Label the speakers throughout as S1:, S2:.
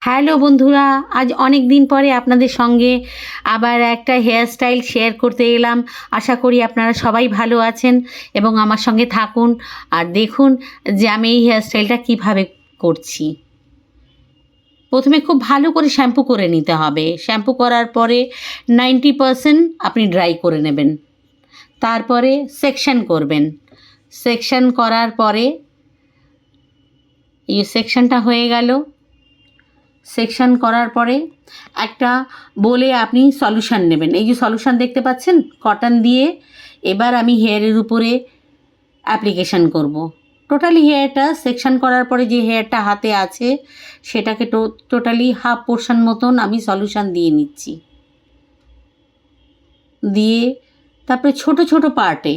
S1: Hello বন্ধুরা, আজ অনেক দিন পরে আপনাদের সঙ্গে আবার একটা হেয়ার স্টাইল শেয়ার করতে এলাম। আশা করি আপনারা সবাই ভালো আছেন এবং আমার সঙ্গে থাকুন আর দেখুন যে আমি এই হেয়ার স্টাইলটা কীভাবে করছি। প্রথমে খুব ভালো করে শ্যাম্পু করে নিতে হবে। শ্যাম্পু করার পরে 90% আপনি ড্রাই করে নেবেন। তারপরে সেকশন করবেন। সেকশন করার পরে এই সেকশনটা হয়ে গেল। সেকশন করার পরে একটা বলে আপনি সলিউশন নেবেন। এই যে সলিউশন দেখতে পাচ্ছেন কটন দিয়ে, এবার আমি হেয়ারের উপরে অ্যাপ্লিকেশন করব। টোটালি হেয়ারটা সেকশন করার পরে যে হেয়ারটা হাতে আছে সেটাকে টোটালি হাফ পোর্শন মতন আমি সলিউশন দিয়ে নিচ্ছি। দিয়ে তারপরে ছোট ছোট পার্টে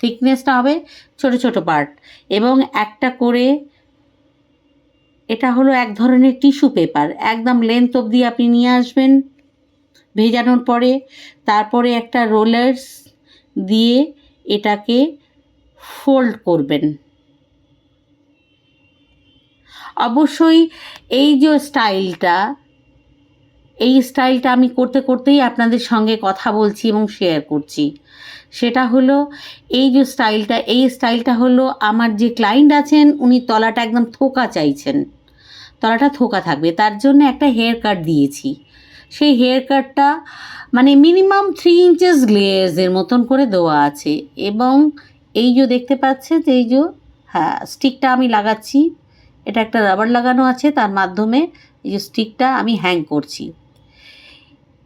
S1: থিকনেসটা হবে ছোট ছোট পার্ট, এবং একটা করে এটা হলো এক ধরনের টিস্যু পেপার, একদম লেন্থ অবধি আপনি নিয়ে আসবেন ভেজানোর পরে। তারপরে একটা রোলার্স দিয়ে এটাকে ফোল্ড করবেন। অবশ্যই এই যে স্টাইলটা আমি করতে করতেই আপনাদের সঙ্গে কথা বলছি এবং শেয়ার করছি। সেটা হলো এই স্টাইলটা হলো আমার যে ক্লায়েন্ট আছেন উনি তলাটা একদম থোকা চাইছেন, তলাটা থোকা থাকবে, তার জন্য একটা হেয়ার কাট দিয়েছি। সেই হেয়ার কাটটা মানে মিনিমাম 3 ইঞ্চেস গ্লেজের মতন করে দেওয়া আছে। এবং এই যে দেখতে পাচ্ছেন যে স্টিকটা আমি লাগাচ্ছি, এটা একটা রাবার লাগানো আছে, তার মাধ্যমে এই যে স্টিকটা আমি হ্যাং করছি।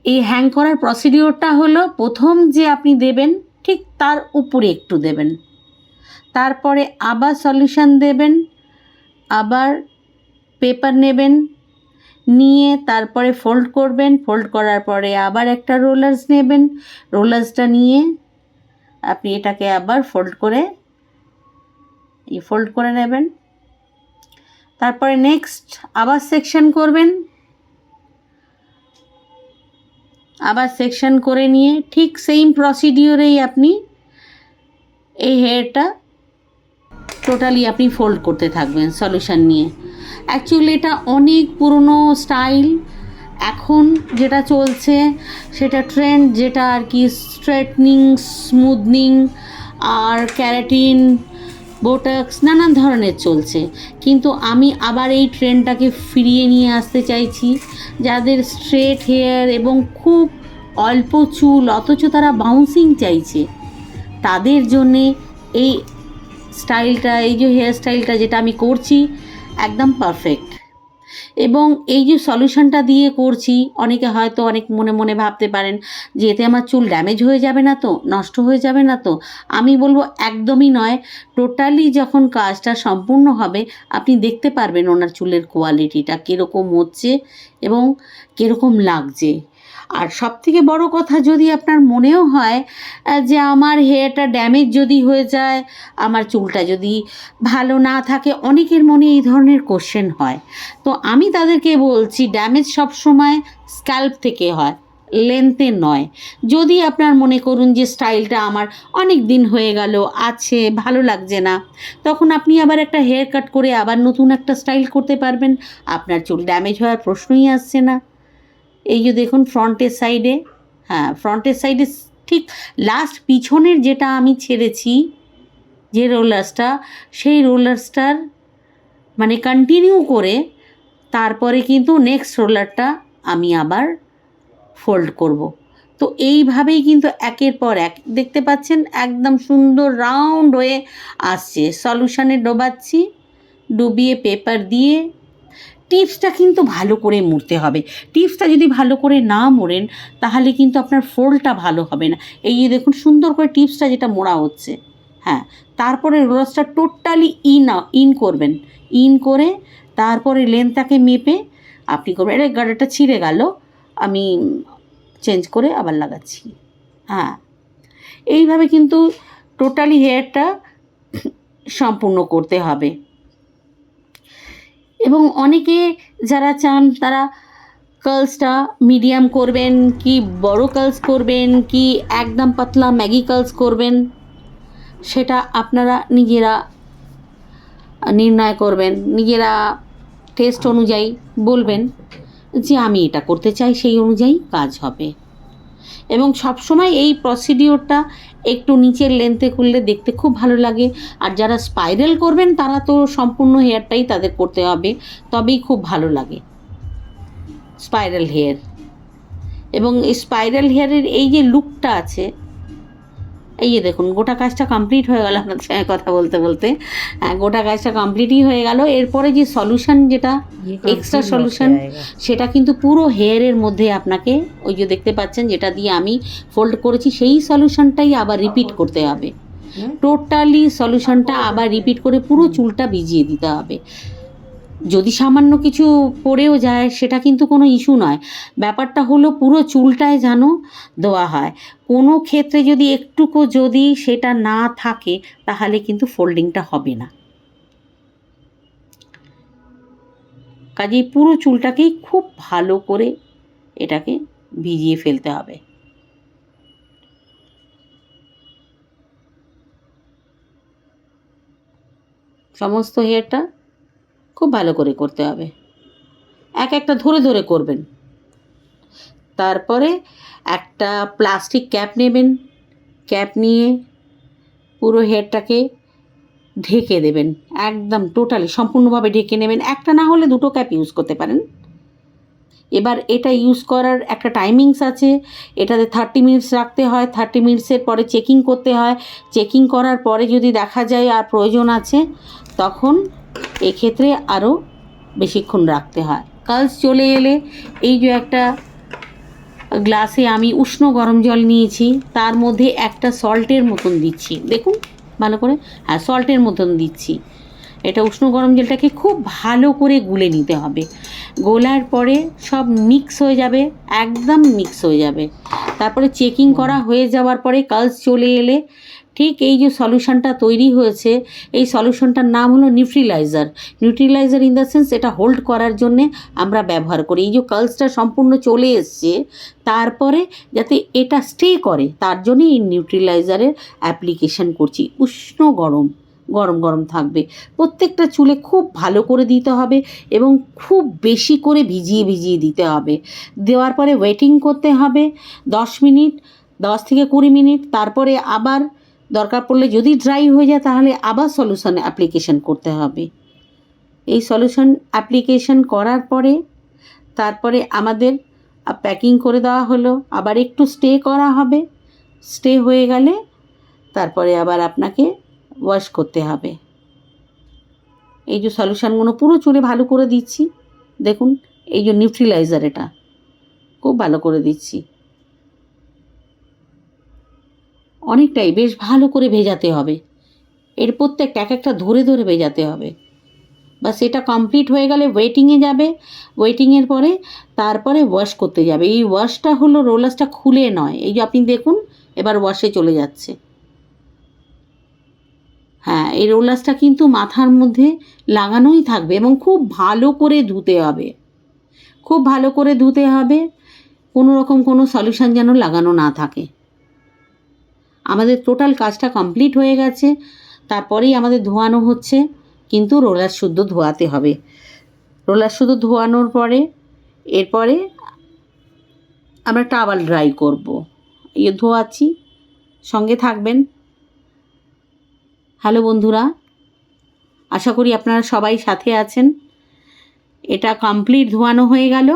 S1: এই হ্যাং করার প্রসিডিওরটা হলো প্রথম যে আপনি দেবেন ঠিক তার উপরে একটু দেবেন, তারপরে আবার সলিউশন দেবেন, আবার পেপার নেবেন, নিয়ে তারপরে ফোল্ড করবেন। ফোল্ড করার পরে আবার একটা রোলার্স নেবেন, রোলার্সটা নিয়ে আপনি এটাকে আবার ফোল্ড করে নেবেন। তারপরে নেক্সট আবার সেকশন করবেন, আবার সেকশন করে নিয়ে ঠিক সেম প্রসিডিওরেই আপনি এই হেয়ারটা টোটালি আপনি ফোল্ড করতে থাকবেন সলিউশন নিয়ে। অ্যাকচুয়ালি এটা অনেক পুরনো স্টাইল। এখন যেটা চলছে সেটা ট্রেন্ড, যেটা আর কি স্ট্রেটনিং, স্মুথনিং আর ক্যারাটিন, বোটক্স নানান ধরনের চলছে। কিন্তু আমি আবার এই ট্রেন্ডটাকে ফিরিয়ে নিয়ে আসতে চাইছি। যাদের স্ট্রেট হেয়ার এবং খুব অল্প চুল অথচ তারা বাউন্সিং চাইছে, তাদের জন্যে এই হেয়ার স্টাইলটা যেটা আমি করছি একদম পারফেক্ট। এবং এই যে সলিউশনটা দিয়ে করছি, অনেকে হয়তো অনেক মনে মনে ভাবতে পারেন যে এতে আমার চুল ড্যামেজ হয়ে যাবে না তো, নষ্ট হয়ে যাবে না তো। আমি বলবো একদমই নয়। টোটালি যখন কাজটা সম্পূর্ণ হবে আপনি দেখতে পারবেন ওনার চুলের কোয়ালিটিটা কীরকম হচ্ছে এবং কীরকম লাগছে। আর সবথেকে বড় কথা, যদি আপনার মনেও হয় যে আমার হেয়ারটা ড্যামেজ যদি হয়ে যায়, আমার চুলটা যদি ভালো না থাকে, অনেকের মনে এই ধরনের কোশ্চেন হয়। তো আমি তাদেরকে বলছি ড্যামেজ সবসময় স্ক্যাল্প থেকে হয়, লেন্থে নয়। যদি আপনার মনে করুন যে স্টাইলটা আমার অনেক দিন হয়ে গেল আছে, ভালো লাগছে না, তখন আপনি আবার একটা হেয়ার কাট করে আবার নতুন একটা স্টাইল করতে পারবেন। আপনার চুল ড্যামেজ হওয়ার প্রশ্নই আসছে না। এই যে দেখুন ফ্রন্টের সাইডে ঠিক লাস্ট পিছনের যেটা আমি ছেড়েছি যে রোলার্সটা, সেই রোলার্সটার মানে কন্টিনিউ করে তারপরে কিন্তু নেক্সট রোলারটা আমি আবার ফোল্ড করব। তো এইভাবেই কিন্তু একের পর এক দেখতে পাচ্ছেন একদম সুন্দর রাউন্ড হয়ে আসছে। সলিউশনে ডোবাচ্ছি, ডুবিয়ে পেপার দিয়ে। টিপসটা কিন্তু ভালো করে মুড়তে হবে। টিপসটা যদি ভালো করে না মোড়েন তাহলে কিন্তু আপনার ফোল্ডটা ভালো হবে না। এই যে দেখুন সুন্দর করে টিপসটা যেটা মোড়া হচ্ছে, তারপরে রোলার্সটা টোটালি ইন করবেন। ইন করে তারপরে লেন্থটাকে মেপে আপনি করবেন। এটা গার্ডারটা ছিঁড়ে গেল, আমি চেঞ্জ করে আবার লাগাচ্ছি। এইভাবে কিন্তু টোটালি হেয়ারটা সম্পূর্ণ করতে হবে। এবং অনেকে যারা চান তারা কার্লসটা মিডিয়াম করবেন কি বড় কার্লস করবেন কি একদম পাতলা ম্যাগি কার্লস করবেন, সেটা আপনারা নিজেরা নির্ণয় করবেন, নিজেরা টেস্ট অনুযায়ী বলবেন যে আমি এটা করতে চাই, সেই অনুযায়ী কাজ হবে। এবং সবসময় এই প্রসিডিওরটা একটু নিচের লেন্থে করলে দেখতে খুব ভালো লাগে। আর যারা স্পাইরাল করবেন তারা তো সম্পূর্ণ হেয়ারটাই তাদের করতে হবে, তবেই খুব ভালো লাগে স্পাইরাল হেয়ার। এবং এই স্পাইরাল হেয়ারের এই যে লুকটা আছে, এই যে দেখুন গোটা কাজটা কমপ্লিট হয়ে গেল আপনাদের সঙ্গে কথা বলতে বলতে। গোটা কাজটা কমপ্লিটই হয়ে গেল। এরপরে যে সলিউশন, যেটা এক্সট্রা সলিউশন, সেটা কিন্তু পুরো হেয়ারের মধ্যে আপনাকে ওই যে দেখতে পাচ্ছেন যেটা দিয়ে আমি ফোল্ড করেছি, সেই সলিউশনটাই আবার রিপিট করতে হবে। টোটালি সলিউশনটা আবার রিপিট করে পুরো চুলটা ভিজিয়ে দিতে হবে। যদি সামান্য কিছু পড়েও যায় সেটা কিন্তু কোনো ইস্যু নয়, ব্যাপারটা হলো পুরো চুলটায় যেন দেওয়া হয়। কোনো ক্ষেত্রে যদি একটুকু যদি সেটা না থাকে তাহলে কিন্তু ফোল্ডিংটা হবে না। কাজেই পুরো চুলটাকেই খুব ভালো করে এটাকে ভিজিয়ে ফেলতে হবে। সমস্ত হেয়ারটা খুব ভালো করে করতে হবে, এক একটা ধরে ধরে করবেন। তারপরে একটা প্লাস্টিক ক্যাপ নেবেন, ক্যাপ নিয়ে পুরো হেয়ারটাকে ঢেকে দেবেন, একদম টোটালি সম্পূর্ণভাবে ঢেকে নেবেন। একটা না হলে দুটো ক্যাপ ইউজ করতে পারেন। এবার এটা ইউজ করার একটা টাইমিংস আছে, এটাতে 30 মিনিটস রাখতে হয়। 30 মিনিটসের পরে চেকিং করতে হয়। চেকিং করার পরে যদি দেখা যায় আর প্রয়োজন আছে তখন এক্ষেত্রে আরও বেশিক্ষণ রাখতে হয়। কার্লস চলে এলে এই যে একটা গ্লাসে আমি উষ্ণ গরম জল নিয়েছি, তার মধ্যে একটা সল্টের মতন দিচ্ছি, দেখুন ভালো করে, হ্যাঁ সল্টের মতন দিচ্ছি। এটা উষ্ণ গরম জলটাকে খুব ভালো করে গুলে নিতে হবে। গোলার পরে সব মিক্স হয়ে যাবে, একদম মিক্স হয়ে যাবে। তারপরে চেকিং করা হয়ে যাওয়ার পরে কার্লস চলে এলে ঠিক এই যে সলিউশনটা তৈরি হয়েছে, এই সলিউশনটার নাম হলো neutraliser. Neutraliser in the sense এটা হোল্ড করার জন্যে আমরা ব্যবহার করি। এই যে কার্লসটা সম্পূর্ণ চলে এসছে, তারপরে যাতে এটা স্টে করে তার জন্যে এই নিউট্রিলাইজারের অ্যাপ্লিকেশন করছি। উষ্ণ গরম গরম গরম থাকবে, প্রত্যেকটা চুলে খুব ভালো করে দিতে হবে এবং খুব বেশি করে ভিজিয়ে ভিজিয়ে দিতে হবে। দেওয়ার পরে ওয়েটিং করতে হবে 10 মিনিট, 10 থেকে 20 মিনিট। তারপরে আবার দরকার পড়লে যদি ড্রাই হয়ে যায় তাহলে আবার সলিউশন অ্যাপ্লিকেশন করতে হবে। এই সলিউশন অ্যাপ্লিকেশন করার পরে তারপরে আমাদের প্যাকিং করে দেওয়া হলো, আবার একটু স্টে করা হবে। স্টে হয়ে গেলে তারপরে আবার আপনাকে ওয়াশ করতে হবে। এই যে সলিউশনগুলো পুরো চুলে ভালো করে দিচ্ছি, দেখুন এই যে নিউট্রিলাইজার, এটা খুব ভালো করে দিচ্ছি। অনেকটাই বেশ ভালো করে ভেজাতে হবে, এর প্রত্যেকটা এক একটা ধরে ধরে ভেজাতে হবে। বাস এটা কমপ্লিট হয়ে গেলে ওয়েটিংয়ে যাবে। ওয়েটিংয়ের পরে তারপরে ওয়াশ করতে যাবে। এই ওয়াশটা হলো রোলার্সটা খুলে নয়, এই যে আপনি দেখুন এবার ওয়াশে চলে যাচ্ছে। হ্যাঁ, এই রোলার্সটা কিন্তু মাথার মধ্যে লাগানোই থাকবে এবং খুব ভালো করে ধুতে হবে, খুব ভালো করে ধুতে হবে। কোনো রকম কোনো সলিউশন যেন লাগানো না থাকে। আমাদের টোটাল কাজটা কমপ্লিট হয়ে গেছে, তারপরেই আমাদের ধোয়ানো হচ্ছে, কিন্তু রোলার শুদ্ধ ধোয়াতে হবে। রোলার শুদ্ধ ধোয়ানোর পরে এরপরে আমরা টাওয়াল ড্রাই করব। এই ধোয়াচ্ছি, সঙ্গে থাকবেন। হ্যালো বন্ধুরা, আশা করি আপনারা সবাই সাথে আছেন। এটা কমপ্লিট ধোয়ানো হয়ে গেল,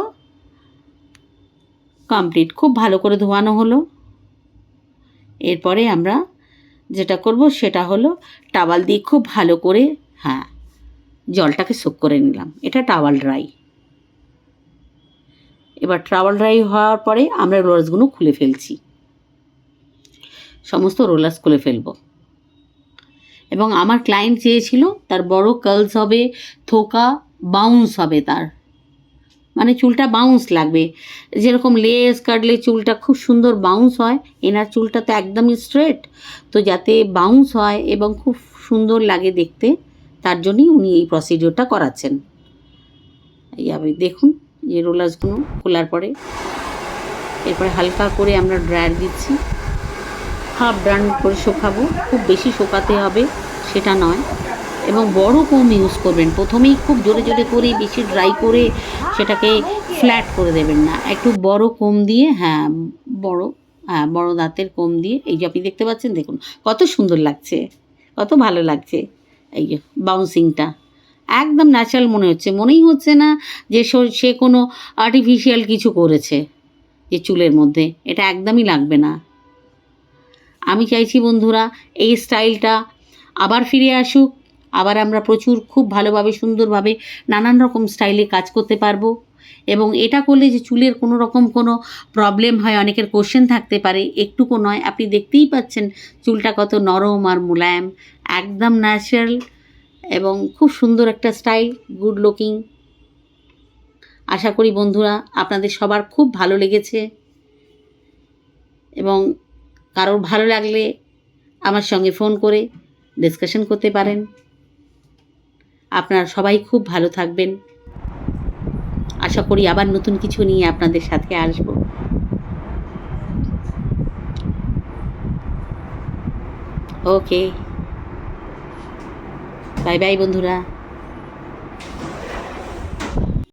S1: কমপ্লিট খুব ভালো করে ধোয়ানো হলো। এরপরে আমরা যেটা করব সেটা হলো টাওয়াল দিয়ে খুব ভালো করে, হ্যাঁ, জলটাকে সোক করে নিলাম। এটা টাওয়াল ড্রাই। এবার টাওয়াল ড্রাই হওয়ার পরে আমরা রোলার্সগুলো খুলে ফেলছি, সমস্ত রোলার্স খুলে ফেলব। এবং আমার ক্লায়েন্ট চেয়েছিল তার বড় কার্লস হবে, থোকা বাউন্স হবে, তার মানে চুলটা বাউন্স লাগবে। যেরকম লেস কাটলে চুলটা খুব সুন্দর বাউন্স হয়, এনার চুলটা তো একদমই স্ট্রেট, তো যাতে বাউন্স হয় এবং খুব সুন্দর লাগে দেখতে, তার জন্যই উনি এই প্রসিডিওরটা করাচ্ছেন। এই আপনি দেখুন যে রোলার্সগুলো খোলার পরে এরপরে হালকা করে আমরা ড্রায়ার দিচ্ছি, হাফ ডান করে শুকাবো, খুব বেশি শুকাতে হবে সেটা নয়, এবং বড় কোম ইউজ করবেন। প্রথমেই খুব জোরে জোরে করে বেশি ড্রাই করে সেটাকে ফ্ল্যাট করে দেবেন না, একটু বড় কোম দিয়ে, বড় দাঁতের কোম দিয়ে, এই যে আপনি দেখতে পাচ্ছেন, দেখুন কত সুন্দর লাগছে, কত ভালো লাগছে। এই যে বাউন্সিংটা একদম ন্যাচারাল মনে হচ্ছে, মনেই হচ্ছে না যে সে কোনো আর্টিফিশিয়াল কিছু করেছে যে চুলের মধ্যে, এটা একদমই লাগবে না। আমি চাইছি বন্ধুরা এই স্টাইলটা আবার ফিরে আসুক, আবার আমরা খুব ভালোভাবে সুন্দরভাবে নানান রকম স্টাইলে কাজ করতে পারবো। এবং এটা করলে যে চুলের কোনো রকম কোনো প্রবলেম হয়, অনেকের কোশ্চেন থাকতে পারে, একটুকু নয়। আপনি দেখতেই পাচ্ছেন চুলটা কত নরম আর মোলায়েম, একদম ন্যাচারাল এবং খুব সুন্দর একটা স্টাইল, গুড লুকিং। আশা করি বন্ধুরা আপনাদের সবার খুব ভালো লেগেছে, এবং কারোর ভালো লাগলে আমার সঙ্গে ফোন করে ডিসকাশন করতে পারেন। আপনারা সবাই খুব ভালো থাকবেন। আশা করি আবার নতুন কিছু নিয়ে আপনাদের সাথে আসব। ওকে, বাই বাই বন্ধুরা।